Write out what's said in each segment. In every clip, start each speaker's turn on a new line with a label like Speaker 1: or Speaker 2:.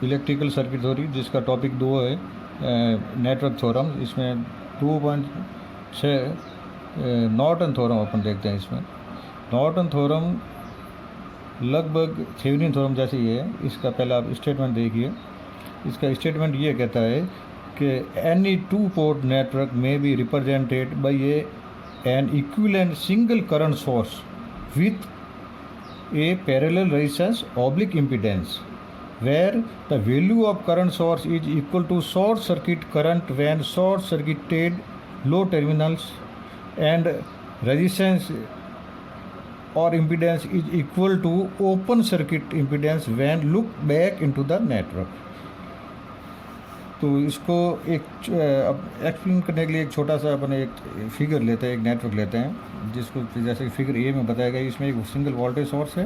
Speaker 1: Electrical circuit theory, जिसका topic 2 है network theorem. इसमें 2.6 नॉर्टन थ्योरम अपन देखते हैं। इसमें नॉर्टन थ्योरम लगभग थेवेनिन थ्योरम जैसे ही है। इसका पहले आप स्टेटमेंट देखिए। इसका स्टेटमेंट ये कहता है कि एनी टू पोर्ट नेटवर्क में be represented by N equivalent single current source with a parallel resistance oblique impedance where the value of current source is equal to short circuit current when short circuited low terminals and resistance or impedance is equal to open circuit impedance when look back into the network। तो इसको एक explain करने के लिए एक छोटा सा अपन एक फिगर लेते हैं, एक नेटवर्क लेते हैं, जिसको जैसे फिगर ए में बताया गया। इसमें एक सिंगल वोल्टेज सोर्स है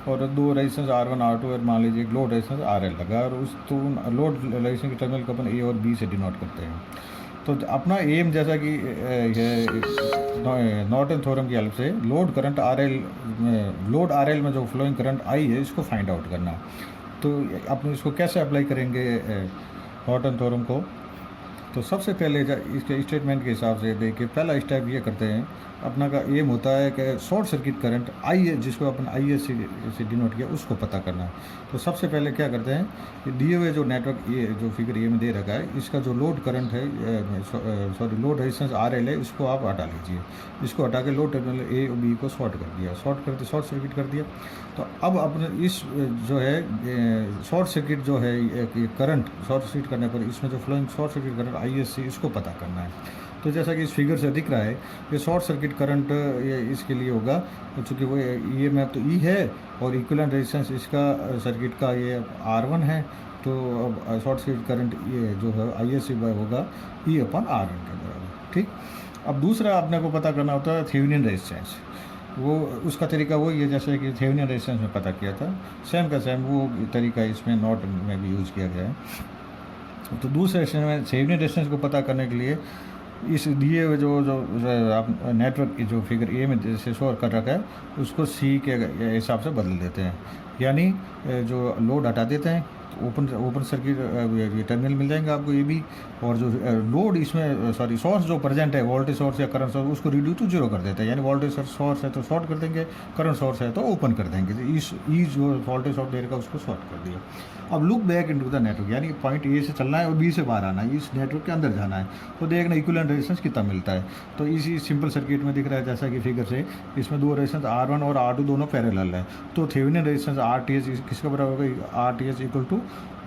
Speaker 1: और दो रेजिस्टेंस R1 R2 और मान लीजिए एक लोड रेजिस्टेंस RL लगा, और उस तो लोड रेजिस्टेंस के टर्मिनल को अपन ए और बी से डिनोट करते हैं। तो अपना एम जैसा कि नॉर्टन थ्योरम की हेल्प से लोड करंट RL में जो फ्लोइंग करंट आई है इसको फाइंड आउट करना। तो अपन इसको कैसे अप्लाई करेंगे नॉर्टन थ्योरम को? तो सबसे पहले इसके स्टेटमेंट के हिसाब से देखिए, पहला स्टेप ये करते हैं, अपना का एम होता है कि शॉर्ट सर्किट करंट आई है, जिसको अपन आई से डिनोट किया, उसको पता करना है। तो सबसे पहले क्या करते हैं कि दिए हुए जो नेटवर्क ये जो फिगर ए में दे रखा है, इसका जो लोड करंट है लोड रेजिस्टेंस RL है, इसको आप हटा लीजिए। इसको हटा के लोड टर्मिनल ए और बी को शॉर्ट कर दिया, शॉर्ट सर्किट कर दिया। तो अब अपने इस जो है शॉर्ट सर्किट जो है करंट शॉर्ट सर्किट करने पर इसमें जो flowing short circuit current ISC इसको पता करना है। तो जैसा कि इस फिगर से दिख रहा है कि शॉर्ट सर्किट करंट ये इसके लिए होगा, चूँकि वो EMF तो E है और इक्विवेलेंट रेजिस्टेंस इसका सर्किट का ये R1 है। तो अब शॉर्ट सर्किट करंट ये जो है ISC होगा E/R1 के बराबर। ठीक। अब दूसरा आपने को पता करना होता है थेवेनिन रेजिस्टेंस। वो उसका तरीका वही है जैसे कि थेवेनिन रेजिस्टेंस में पता किया था, सेम का सेम वो तरीका इसमें नॉर्टन में भी यूज़ किया गया है। तो दूसरे सेशन में थेवेनिन रेजिस्टेंस को पता करने के लिए इस दिए हुए जो आप नेटवर्क की जो फिगर ए में जैसे शो कर रखा है उसको सी के हिसाब से बदल देते हैं, यानी जो लोड हटा देते हैं तो ओपन सर्किट टर्मिनल मिल जाएंगे आपको ये भी, और जो लोड इसमें सोर्स जो प्रेजेंट है वोल्टेज सोर्स या करंट सोर्स उसको रिड्यूस टू जीरो कर देते हैं, यानी वोल्टेज सोर्स है तो शॉर्ट कर देंगे, करंट सोर्स है तो ओपन कर देंगे। तो इस जो वोल्टेज सोर्स दे रखा उसको शॉर्ट कर दिया। अब look back into the network, यानी पॉइंट ए से चलना है और बी से बाहर आना है, इस नेटवर्क के अंदर जाना है, तो देखना इक्विवेलेंट रेजिस्टेंस कितना मिलता है। तो इसी सिंपल सर्किट में दिख रहा है जैसा कि फिगर से, इसमें दो रेजिस्टेंस R1 और R2 दोनों पैरेलल है। तो थेवेनिन रेजिस्टेंस RTH किसका बराबर होगा? RTH equal to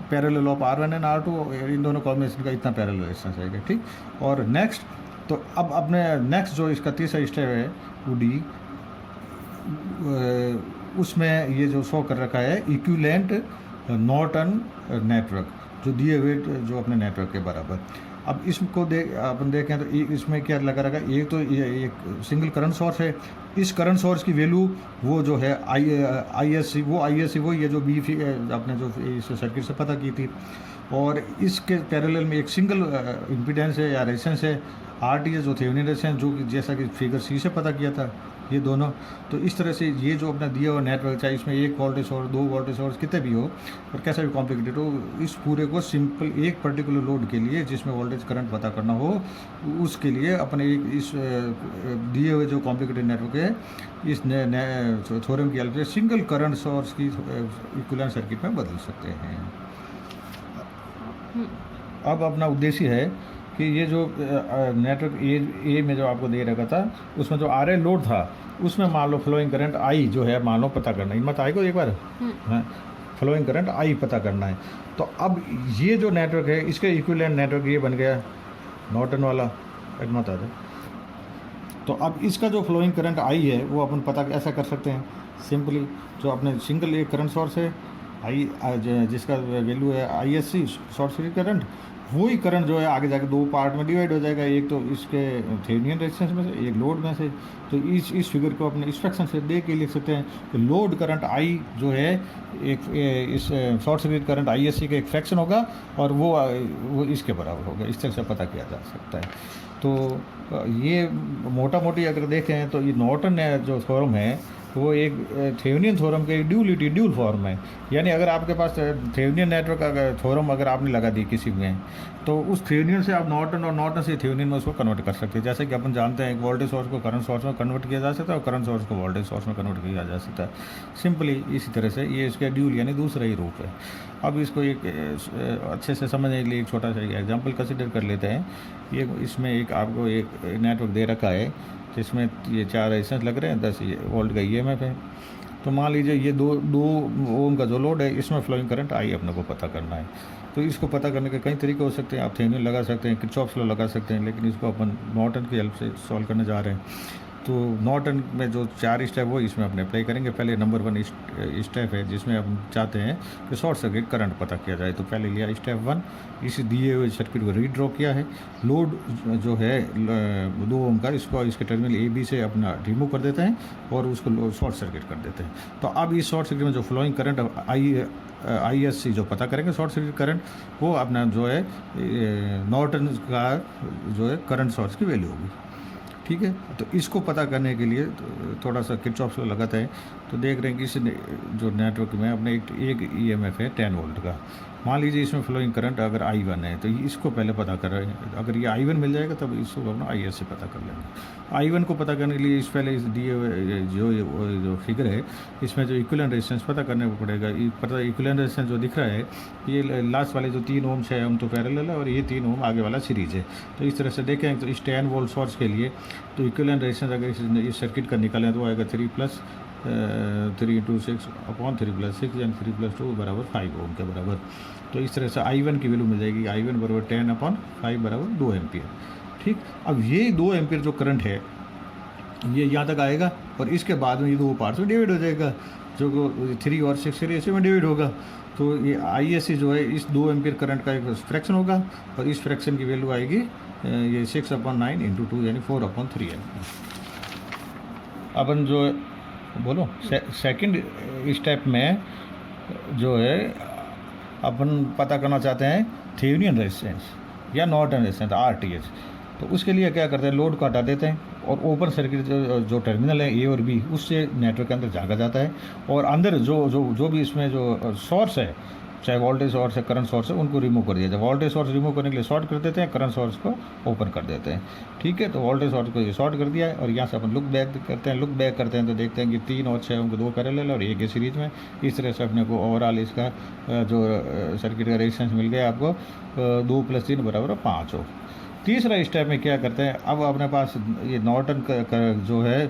Speaker 1: parallel of R1 and R2, इन दोनों कॉम्बिनेशन का इतना पैरेलल रेजिस्टेंस आएगा। ठीक। और नेक्स्ट, तो अब अपने नेक्स्ट जो इसका तीसरा स्टेप है वो डी, उसमें ये जो शो कर रखा है इक्विवेलेंट नॉर्टन नेटवर्क, जो दिए हुए जो अपने नेटवर्क के बराबर। अब इसको अपन देखें तो इसमें क्या लगा रखा है, एक तो ये एक सिंगल करंट सोर्स है। इस करंट सोर्स की वैल्यू वो जो है ISC वो ये जो बी आपने जो इस सर्किट से पता की थी, और इसके पैरेलल में एक सिंगल इम्पीडेंस है या रेजिस्टेंस है RTH जो थेवेनिन रेजिस्टेंस, जो कि जैसा कि फिगर सी से पता किया था ये दोनों। तो इस तरह से ये जो अपना दिया हुआ नेटवर्क, चाहे इसमें एक वोल्टेज सोर्स, दो वोल्टेज सोर्स, कितने भी हो और कैसा भी कॉम्प्लिकेटेड हो, इस पूरे को सिंपल एक पर्टिकुलर लोड के लिए जिसमें वोल्टेज करंट पता करना हो, उसके लिए अपने एक इस दिए हुए जो कॉम्प्लिकेटेड नेटवर्क है इस थ्योरम की हेल्प से सिंगल करंट सोर्स की इक्विवेलेंट सर्किट में बदल सकते हैं। अब अपना उद्देश्य है कि ये जो नेटवर्क ए में जो आपको दे रखा था उसमें जो RL लोड था उसमें मान लो फ्लोइंग करंट I जो है मान लो पता करना है, मत आई को एक बार हाँ, फ्लोइंग करंट I पता करना है। तो अब ये जो नेटवर्क है इसके इक्विवेलेंट नेटवर्क ये बन गया नॉर्टन वाला, एक मत आ जाए। तो अब इसका जो फ्लोइंग करंट I है वो अपन पता ऐसा कर सकते हैं सिंपली, जो अपने सिंगल एक करंट सोर्स है जिसका वैल्यू है ISC शॉर्ट सर्किट करंट, वही करंट जो है आगे जाके दो पार्ट में डिवाइड हो जाएगा, एक तो इसके थेवेनिन रेजिस्टेंस में से, एक लोड में से। तो इस फिगर को अपने इस फ्रैक्शन से देख के लिख सकते हैं कि लोड करंट I जो है एक इस शॉर्ट सर्किट करंट ISC का एक फ्रैक्शन होगा और वो इसके बराबर होगा। इस तरह से पता किया जा सकता है। तो ये मोटा मोटी अगर देखें तो ये नॉर्टन जो थ्योरम है वो एक थेवेनियन थ्योरम के ड्यूलिटी ड्यूल फॉर्म है। यानी अगर आपके पास थेवेनियन नेटवर्क अगर थ्योरम अगर आपने लगा दी किसी में, तो उस थेवेनियन से आप नॉर्टन और नॉर्टन से थेवेनियन में उसको कन्वर्ट कर सकते हैं। जैसे कि अपन जानते हैं एक वोल्टेज सोर्स को करंट सोर्स में कन्वर्ट किया जा सकता है और करंट सोर्स को वोल्टेज सोर्स में कन्वर्ट किया जा सकता है। सिंपली इसी तरह से ये इसका ड्यूल यानी दूसरा ही रूप है। अब इसको एक अच्छे से समझने के लिए एक छोटा सा एग्जाम्पल कंसिडर कर लेते हैं। ये इसमें एक आपको एक नेटवर्क दे रखा है जिसमें ये 4 रेजिस्टेंस लग रहे हैं, 10 वोल्ट का ईएमएफ है। तो मान लीजिए ये दो ओम का जो लोड है इसमें फ्लोइंग करंट आई अपने को पता करना है। तो इसको पता करने के कई तरीके हो सकते हैं। आप थेवेनिन लगा सकते हैं, किरचॉफ लॉ लगा सकते हैं, लेकिन इसको अपन नॉर्टन की हेल्प से सॉल्व करने जा रहे हैं। तो नॉर्टन में जो 4 स्टेप वो इसमें अपने अप्लाई करेंगे। पहले नंबर 1 स्टेप है जिसमें हम चाहते हैं कि शॉर्ट सर्किट करंट पता किया जाए। तो पहले लिया स्टेप 1, इस दिए हुए सर्किट को रीड्रॉ किया है। लोड जो है 2 ओम का, इसको इसके टर्मिनल ए बी से अपना रिमूव कर देते हैं और उसको शॉर्ट सर्किट कर देते हैं। तो अब इस शॉर्ट सर्किट में जो फ्लोइंग करंट ISC जो पता करेंगे शॉर्ट सर्किट करंट, वो अपना जो है नॉर्टन का जो है करंट सोर्स की वैल्यू होगी। ठीक है, तो इसको पता करने के लिए थोड़ा सा किरचॉफ लॉ लगाता है। तो देख रहे हैं कि इस जो नेटवर्क में अपने एक EMF है 10 वोल्ट का। मान लीजिए इसमें फ्लोइंग करंट अगर I1 है, तो इसको पहले पता कर रहे हैं। अगर ये I1 मिल जाएगा तब इसको अपना IS से पता कर लेंगे। I1 को पता करने के लिए इस पहले इस दिए हुए जो फिगर है इसमें जो इक्विवेलेंट रेजिस्टेंस पता करने को पड़ेगा। पता इक्विवेलेंट रेजिस्टेंस जो दिख रहा है ये लास्ट वाले जो 3 ओम 6 ओम तो पैरेलल है और ये 3 ओम आगे वाला सीरीज है। तो इस तरह से देखें तो इस 10 वोल्ट सोर्स के लिए तो इक्विवेलेंट रेजिस्टेंस अगर इस सर्किट का निकालें तो आएगा 3 + 3 × 6 अपॉन 3 + 6 यानी 3 + 2 बराबर 5 ओम के बराबर। तो इस तरह से I1 की वैल्यू मिल जाएगी। I1 बराबर 10/5 बराबर 2 एम्पियर। ठीक, अब ये 2 एम्पियर जो करंट है ये यहाँ तक आएगा और इसके बाद में ये 2 पार्ट्स में डिवाइड हो जाएगा, जो 3 और 6 सीरीज में डिवाइड होगा। तो ये ISC जो है इस 2 एम्पियर करंट का एक फ्रैक्शन होगा और इस फ्रैक्शन की वैल्यू आएगी ये 6/9 × 2 यानी 4/3 है। अपन जो बोलो सेकंड स्टेप में जो है अपन पता करना चाहते हैं थेवेनिन रेजिस्टेंस या नॉर्टन रेजिस्टेंस RTH। तो उसके लिए क्या करते हैं, लोड को हटा देते हैं और ओपन सर्किट जो टर्मिनल है A और B उससे नेटवर्क के अंदर झाँका जाता है और अंदर जो भी इसमें जो सोर्स है, चाहे वोल्टेज सोर्स है करंट सोर्स है, उनको रिमूव कर दिया जाए। वोल्टेज सोर्स रिमूव करने के लिए शॉर्ट कर देते हैं, करंट सोर्स को ओपन कर देते हैं। ठीक है, तो वोल्टेज सोर्स को ये शॉर्ट कर दिया है और यहाँ से अपन लुक बैक करते हैं तो देखते हैं कि 3 और 6 ओम 2 पैरेलल और 1 सीरीज में। इस तरह से अपने को ओवरऑल इसका जो सर्किट का रेजिस्टेंस मिल गया आपको 2 + 3 बराबर 5 ओम। तीसरा स्टेप में क्या करते हैं, अब अपने पास ये नॉर्टन का जो है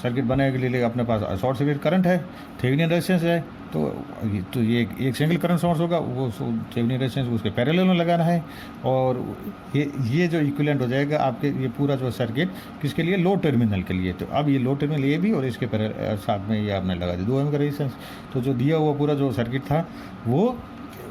Speaker 1: सर्किट बनाने के लिए अपने पास शॉर्ट सर्किट करंट है, थेवेनिन रेजिस्टेंस है। तो ये एक सिंगल करंट सोर्स होगा, वो थेवेनिन रेजिस्टेंस उसके पैरेलल में लगाना है और ये जो इक्विवेलेंट हो जाएगा आपके ये पूरा जो सर्किट किसके लिए, लो टर्मिनल के लिए। तो अब ये लो टर्मिनल ये भी और इसके साथ में ये आपने लगा दी 2 ओम का रेजिस्टेंस। तो जो दिया हुआ पूरा जो सर्किट था वो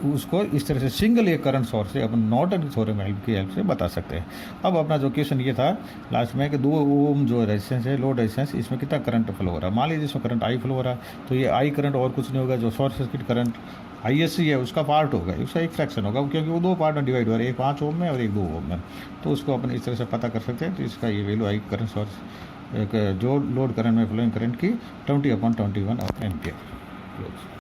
Speaker 1: उसको इस तरह से सिंगल एक करंट सोर्स से अपन नॉर्टन थ्योरम की हेल्प से बता सकते हैं। अब अपना जो क्वेश्चन ये था लास्ट में कि 2 ओम जो रेजिस्टेंस है लोड रेजिस्टेंस, इसमें कितना करंट फ्लो हो रहा है। मान लीजिए इसमें करंट I फ्लो हो रहा है, तो ये I करंट और कुछ नहीं होगा, जो शॉर्ट सर्किट करंट ISC है उसका पार्ट होगा, उसका एक फ्रैक्शन होगा, क्योंकि वो 2 पार्ट में डिवाइड हो रहा है, एक 5 ओम में और एक 2 ओम में। तो उसको अपन इस तरह से पता कर सकते हैं। तो इसका ये वैल्यू I करंट सोर्स जो लोड करंट में फ्लोइंग करंट की 20/21 एम्पियर।